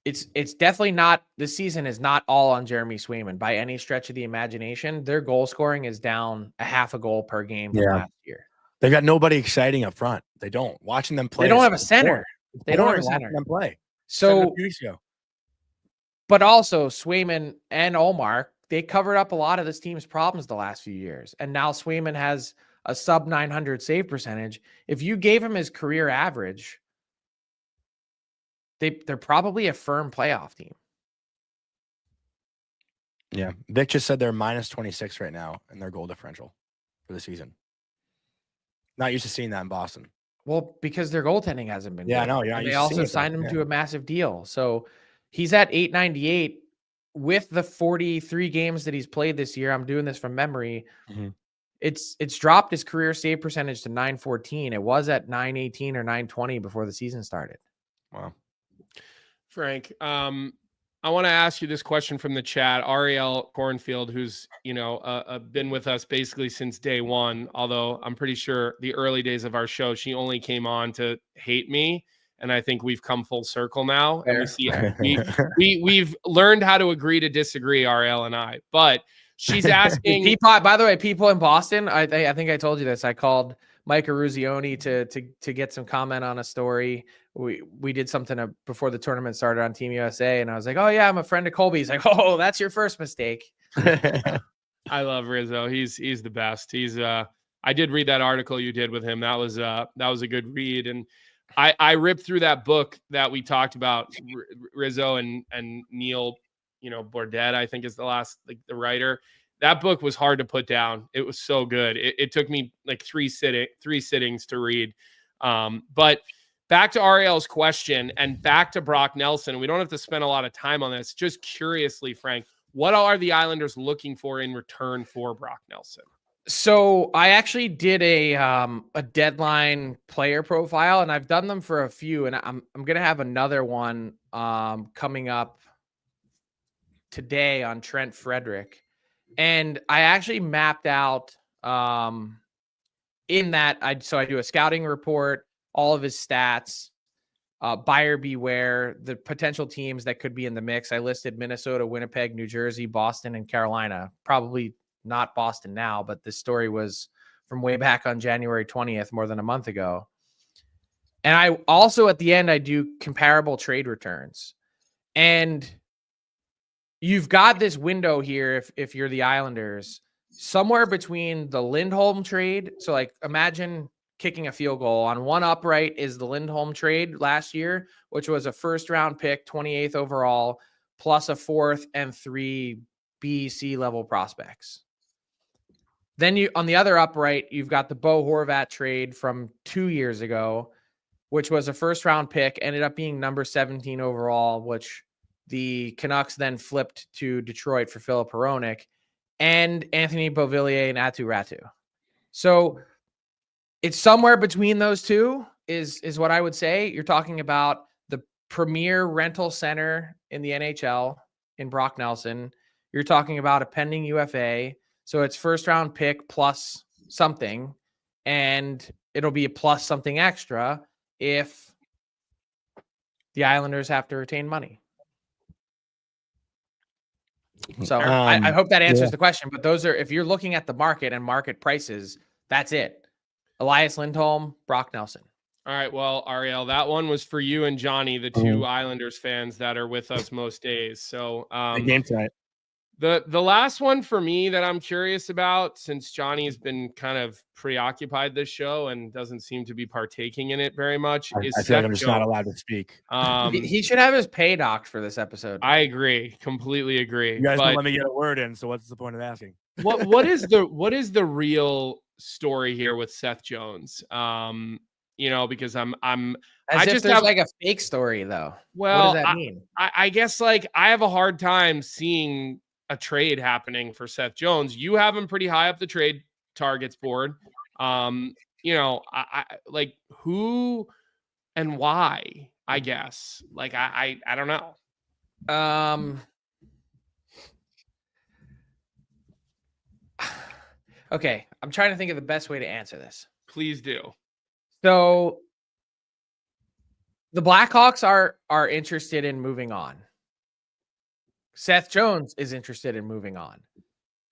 it's definitely not, the season is not all on Jeremy Swayman by any stretch of the imagination. Their goal scoring is down a half a goal per game from last year. They've got nobody exciting up front. They don't. Watching them play. They don't have a center. They don't have a center. Them play. So, but also Swayman and Omar, they covered up a lot of this team's problems the last few years. And now Swayman has a sub 900 save percentage. If you gave him his career average, they're probably a firm playoff team. Yeah. Vic just said they're minus 26 right now in their goal differential for the season. Not used to seeing that in Boston. Well, because their goaltending hasn't been good. I know. They also signed him to a massive deal. So he's at 898 with the 43 games that he's played this year. I'm doing this from memory. Mm-hmm. It's dropped his career save percentage to 914. It was at 918 or 920 before the season started. Wow. Frank, I want to ask you this question from the chat. Ariel Cornfield, who's, been with us basically since day one, although I'm pretty sure the early days of our show, she only came on to hate me. And I think we've come full circle now. Fair. And we've learned how to agree to disagree, Ariel and I. But she's asking. By the way, people in Boston, I think I told you this. I called Mike Eruzione to get some comment on a story. We did something before the tournament started on Team USA, and I was like, "Oh yeah, I'm a friend of Colby." He's like, "Oh, that's your first mistake." I love Rizzo. He's the best. I did read that article you did with him. That was a good read, and I ripped through that book that we talked about. Rizzo and Neil, Bordet, I think is the writer. That book was hard to put down. It was so good. It took me like three sittings to read. But back to Ariel's question and back to Brock Nelson. We don't have to spend a lot of time on this. Just curiously, Frank, what are the Islanders looking for in return for Brock Nelson? So I actually did a deadline player profile, and I've done them for a few, and I'm going to have another one coming up today on Trent Frederick. And I actually mapped out in that I do a scouting report, all of his stats, buyer beware, the potential teams that could be in the mix. I listed Minnesota, Winnipeg, New Jersey, Boston, and Carolina. Probably not Boston now, but this story was from way back on January 20th, more than a month ago. And I also, at the end, I do comparable trade returns. And you've got this window here, if you're the Islanders, somewhere between the Lindholm trade. So like imagine kicking a field goal. On one upright is the Lindholm trade last year, which was a first round pick, 28th overall, plus a 4th and 3 B, C level prospects. Then on the other upright, you've got the Bo Horvat trade from 2 years ago, which was a first round pick, ended up being number 17 overall, which the Canucks then flipped to Detroit for Filip Hronek, and Anthony Beauvillier and Aatu Räty. So it's somewhere between those two is what I would say. You're talking about the premier rental center in the NHL in Brock Nelson. You're talking about a pending UFA. So it's first round pick plus something, and it'll be a plus something extra if the Islanders have to retain money. So I hope that answers the question, but those are, if you're looking at the market and market prices, that's it. Elias Lindholm, Brock Nelson. All right. Well, Ariel, that one was for you and Johnny, the two Islanders fans that are with us most days. So the game tonight. The last one for me that I'm curious about, since Johnny has been kind of preoccupied this show and doesn't seem to be partaking in it very much, is I feel like I'm just not allowed to speak. He should have his pay docked for this episode. I agree. Completely agree. You guys don't let me get a word in, so what's the point of asking? What is the real story here with Seth Jones? Because I just have like a fake story though. Well, what does that mean? I guess like I have a hard time seeing a trade happening for Seth Jones. You have him pretty high up the trade targets board. I like who and why, I guess. Like I don't know. Okay, I'm trying to think of the best way to answer this. Please do. So the Blackhawks are interested in moving on. Seth Jones is interested in moving on.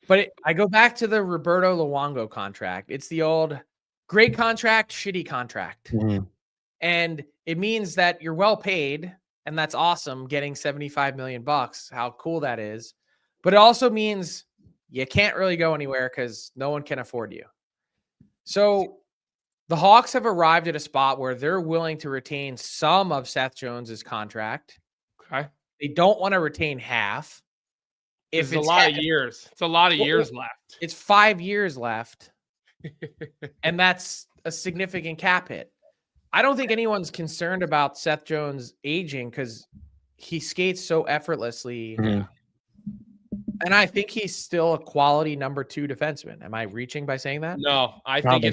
But I go back to the Roberto Luongo contract. It's the old great contract, shitty contract. Mm-hmm. And it means that you're well paid, and that's awesome, getting $75 million. How cool that is. But it also means you can't really go anywhere because no one can afford you. So the Hawks have arrived at a spot where they're willing to retain some of Seth Jones's contract. Okay. They don't want to retain half. It's a lot of years. It's a lot of years left. It's 5 years left. And that's a significant cap hit. I don't think anyone's concerned about Seth Jones aging because he skates so effortlessly. Mm-hmm. And I think he's still a quality number 2 defenseman. Am I reaching by saying that? No, I think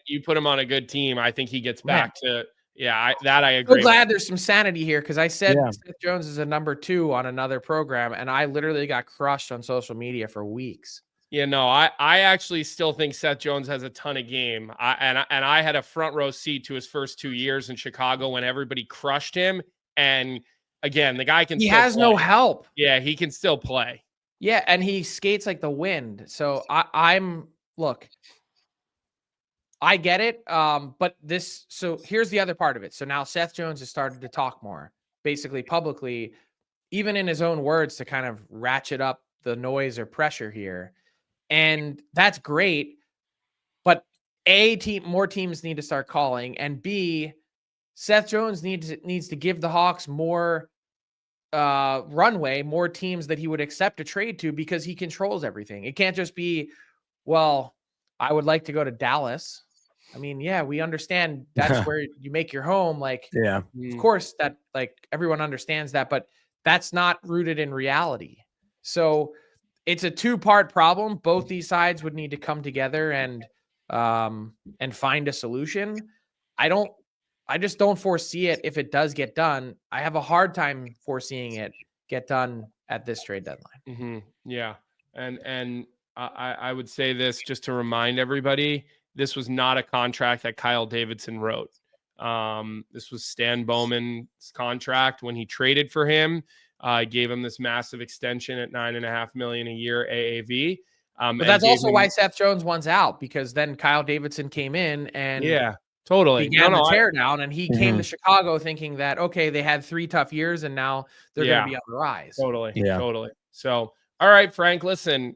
you put him on a good team. I think he gets back to, I agree. I'm glad there's some sanity here because I said Seth Jones is a number 2 on another program, and I literally got crushed on social media for weeks. Yeah, no, I actually still think Seth Jones has a ton of game. I had a front row seat to his first 2 years in Chicago when everybody crushed him. And again, the guy can. He has no help. Yeah, he can still play. Yeah, and he skates like the wind. So look, I get it. But here's the other part of it. So now Seth Jones has started to talk more, basically publicly, even in his own words, to kind of ratchet up the noise or pressure here. And that's great. But more teams need to start calling, and B, Seth Jones needs to give the Hawks more runway, more teams that he would accept a trade to, because he controls everything. It can't just be, well, I would like to go to Dallas. I mean, yeah, we understand that's where you make your home. Like, of course that, like, everyone understands that, but that's not rooted in reality. So it's a 2-part problem. Both these sides would need to come together and find a solution. I just don't foresee it if it does get done. I have a hard time foreseeing it get done at this trade deadline. Mm-hmm. Yeah. And I would say this just to remind everybody, this was not a contract that Kyle Davidson wrote. This was Stan Bowman's contract when he traded for him. Gave him this massive extension at $9.5 million a year AAV. But that's also why Seth Jones wants out, because then Kyle Davidson came in and totally began the tear down, and he came to Chicago thinking that, okay, they had 3 tough years and now they're going to be on the rise. Totally. So, all right, Frank, listen,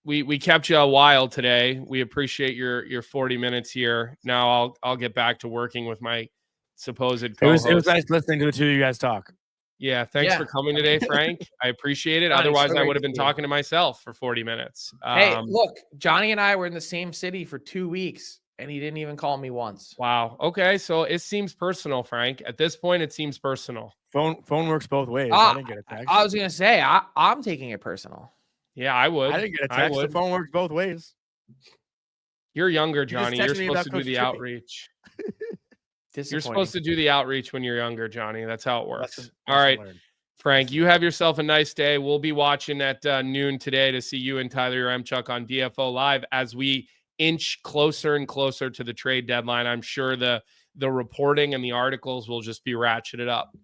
we kept you a while today. We appreciate your 40 minutes here. Now I'll get back to working with my supposed co-host. It was nice listening to the two of you guys talk. Yeah, thanks for coming today, Frank. I appreciate it. Otherwise, I would have been talking to myself for 40 minutes. Hey, look, Johnny and I were in the same city for 2 weeks, and he didn't even call me once. Wow. Okay, so it seems personal, Frank. At this point, it seems personal. Phone works both ways. I didn't get a text. I was going to say, I'm taking it personal. Yeah, I would. I didn't get a text. The phone works both ways. You're younger, Johnny. You're supposed to do the outreach. You're supposed to do the outreach when you're younger, Johnny. That's how it works. All Lesson right, learned. Frank, you have yourself a nice day. We'll be watching at noon today to see you and Tyler Yaremchuk on DFO Live as we inch closer and closer to the trade deadline. I'm sure the reporting and the articles will just be ratcheted up.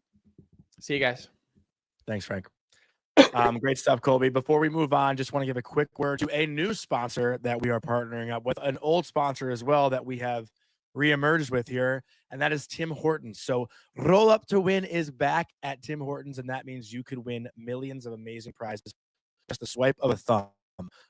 See you guys. Thanks, Frank. Great stuff, Colby. Before we move on, just want to give a quick word to a new sponsor that we are partnering up with, an old sponsor as well that we have reemerged with here, and that is Tim Hortons. So Roll Up to Win is back at Tim Hortons, and that means you could win millions of amazing prizes just a swipe of a thumb.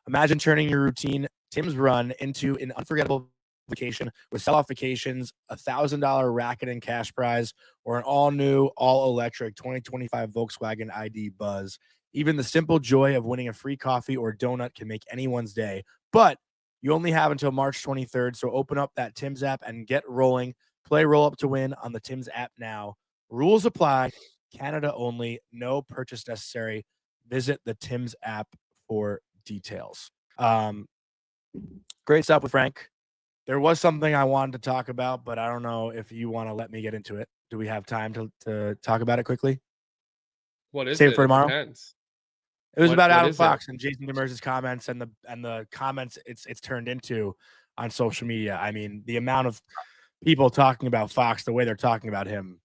Imagine turning your routine Tim's Run into an unforgettable vacation with sell-off vacations, $1,000 racket and cash prize, or an all-new, all-electric 2025 Volkswagen ID Buzz. Even the simple joy of winning a free coffee or donut can make anyone's day. But you only have until March 23rd, so open up that Tim's app and get rolling. Play Roll Up to Win on the Tim's app now. Rules apply. Canada only. No purchase necessary. Visit the Tim's app for details. Great stuff with Frank. There was something I wanted to talk about, but I don't know if you want to let me get into it. Do we have time to talk about it quickly? What is Save it? it for tomorrow. Depends. It was about what Adam is Fox and Jason Demers' comments and the comments it's turned into on social media. I mean, the amount of people talking about Fox, the way they're talking about him.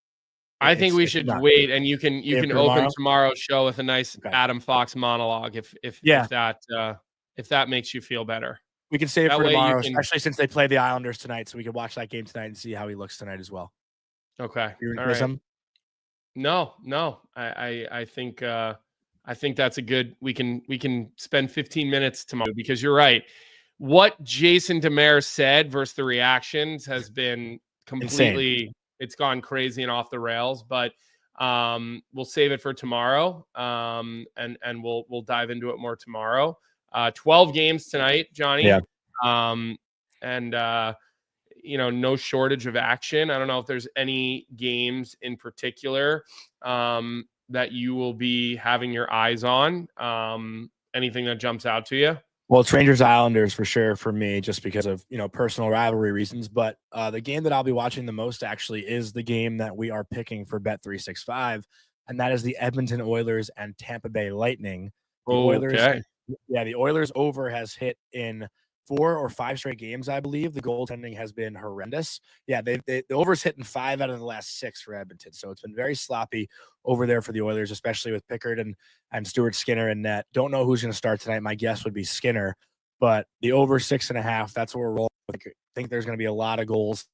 I think we should wait, and you can open tomorrow's show with a nice Adam Fox monologue if that makes you feel better. We can save it for tomorrow, especially since they play the Islanders tonight, so we can watch that game tonight and see how he looks tonight as well. Okay. You all right. No. I think that's a good. We can spend 15 minutes tomorrow because you're right. What Jason Demers said versus the reactions has been completely insane. It's gone crazy and off the rails, but we'll save it for tomorrow. And we'll dive into it more tomorrow. 12 games tonight, Johnny. Yeah. No shortage of action. I don't know if there's any games in particular that you will be having your eyes on. Anything that jumps out to you? Well, it's Rangers Islanders for sure for me, just because of personal rivalry reasons. But the game that I'll be watching the most actually is the game that we are picking for Bet365, and that is the Edmonton Oilers and Tampa Bay Lightning. The Oilers over has hit in 4 or 5 straight games, I believe. The goaltending has been horrendous. Yeah, the over's hit in 5 out of the last 6 for Edmonton. So it's been very sloppy over there for the Oilers, especially with Pickard and Stuart Skinner in net. Don't know who's going to start tonight. My guess would be Skinner, but the over 6.5, that's what we're rolling with. I think there's going to be a lot of goals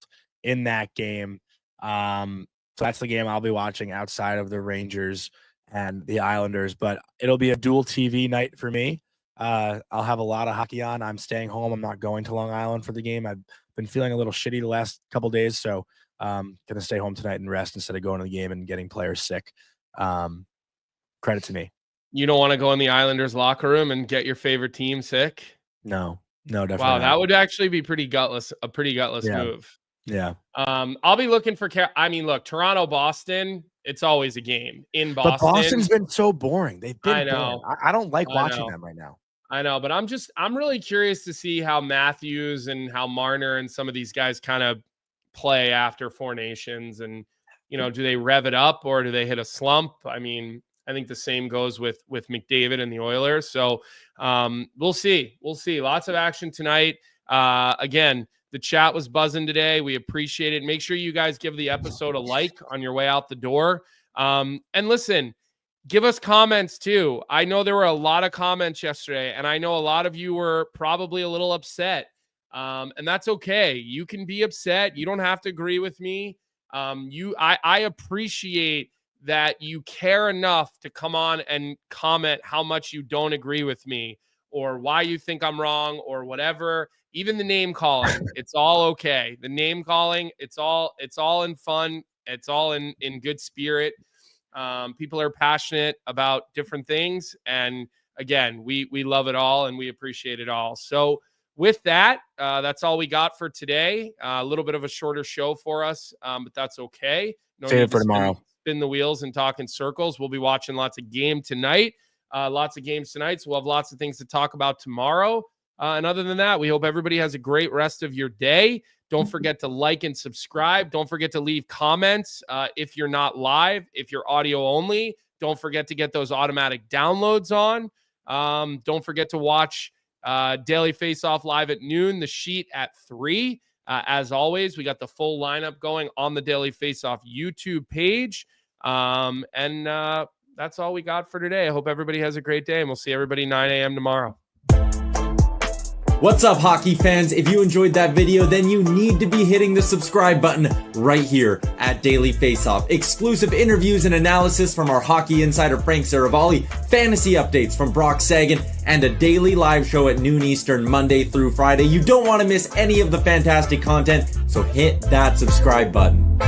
in that game. So that's the game I'll be watching outside of the Rangers and the Islanders, but it'll be a dual TV night for me. I'll have a lot of hockey on. I'm staying home. I'm not going to Long Island for the game. I've been feeling a little shitty the last couple of days, so gonna stay home tonight and rest instead of going to the game and getting players sick. Credit to me. You don't want to go in the Islanders locker room and get your favorite team sick? No, definitely. Wow, that would actually be pretty gutless. A pretty gutless move. Yeah. I'll be looking for. Look, Toronto, Boston. It's always a game in Boston. But Boston's been so boring. They've been. I know. Boring. I don't like watching them right now. I know, but I'm really curious to see how Matthews and how Marner and some of these guys kind of play after 4 Nations, and do they rev it up or do they hit a slump? I mean, I think the same goes with McDavid and the Oilers. So we'll see. Lots of action tonight. Again, the chat was buzzing today. We appreciate it. Make sure you guys give the episode a like on your way out the door. And listen, give us comments too. I know there were a lot of comments yesterday, and I know a lot of you were probably a little upset. And that's okay. You can be upset. You don't have to agree with me. I appreciate that you care enough to come on and comment how much you don't agree with me or why you think I'm wrong or whatever. Even the name calling, it's all okay. The name calling, it's all in fun. It's all in good spirit. People are passionate about different things. And again, we love it all and we appreciate it all. So with that, that's all we got for today. A little bit of a shorter show for us, but that's okay. Save it for tomorrow. Spin the wheels and talk in circles. We'll be watching lots of games tonight. So we'll have lots of things to talk about tomorrow. And other than that, we hope everybody has a great rest of your day. Don't forget to like and subscribe. Don't forget to leave comments if you're not live. If you're audio only, don't forget to get those automatic downloads on. Don't forget to watch Daily Faceoff live at noon, the sheet at 3. As always, we got the full lineup going on the Daily Faceoff YouTube page. And that's all we got for today. I hope everybody has a great day, and we'll see everybody 9 a.m. tomorrow. What's up, hockey fans? If you enjoyed that video, then you need to be hitting the subscribe button right here at Daily Faceoff. Exclusive interviews and analysis from our hockey insider Frank Seravalli, fantasy updates from Brock Sagan, and a daily live show at noon Eastern, Monday through Friday. You don't want to miss any of the fantastic content, so hit that subscribe button.